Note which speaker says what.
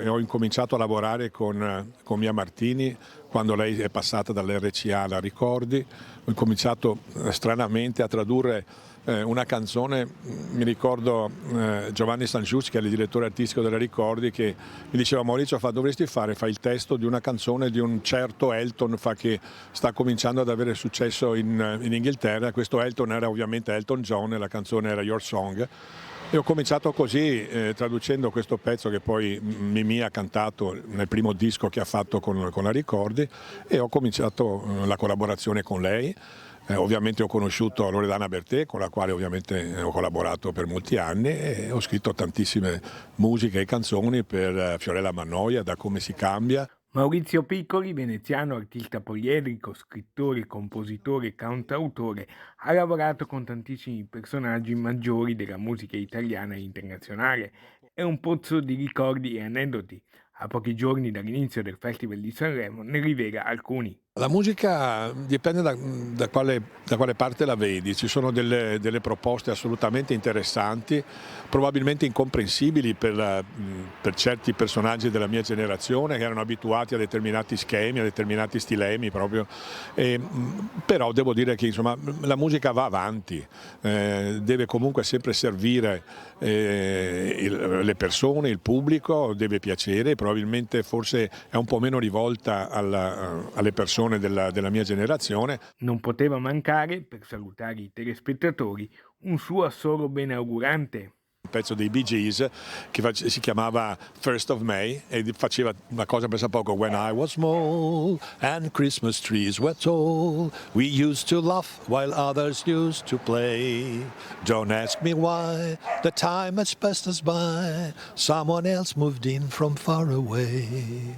Speaker 1: Ho incominciato a lavorare con Mia Martini quando lei è passata dall'RCA alla Ricordi. Ho incominciato stranamente a tradurre una canzone. Mi ricordo Giovanni Sangiucci, che è il direttore artistico della Ricordi, che mi diceva: Maurizio, dovresti fai il testo di una canzone di un certo Elton che sta cominciando ad avere successo in Inghilterra. Questo Elton era ovviamente Elton John e la canzone era Your Song. E ho cominciato così, traducendo questo pezzo che poi Mimì ha cantato nel primo disco che ha fatto con la Ricordi, e ho cominciato la collaborazione con lei. Ovviamente ho conosciuto Loredana Bertè, con la quale ovviamente ho collaborato per molti anni, e ho scritto tantissime musiche e canzoni per Fiorella Mannoia, da Come si cambia.
Speaker 2: Maurizio Piccoli, veneziano, artista poliedrico, scrittore, compositore e cantautore, ha lavorato con tantissimi personaggi maggiori della musica italiana e internazionale. È un pozzo di ricordi e aneddoti. A pochi giorni dall'inizio del Festival di Sanremo ne rivela alcuni.
Speaker 1: La musica dipende da quale parte la vedi. Ci sono delle proposte assolutamente interessanti, probabilmente incomprensibili per certi personaggi della mia generazione, che erano abituati a determinati schemi, a determinati stilemi proprio. Però devo dire che insomma la musica va avanti, deve comunque sempre servire le persone, il pubblico, deve piacere. Probabilmente forse è un po' meno rivolta alle persone della mia generazione.
Speaker 2: Non poteva mancare, per salutare i telespettatori, un suo assolo benaugurante.
Speaker 1: Un pezzo dei Bee Gees che si chiamava First of May e faceva una cosa, pensa poco: When I was small and Christmas trees were tall, we used to laugh while others used to play. Don't ask me why, the time has passed us by, someone else moved in from far away.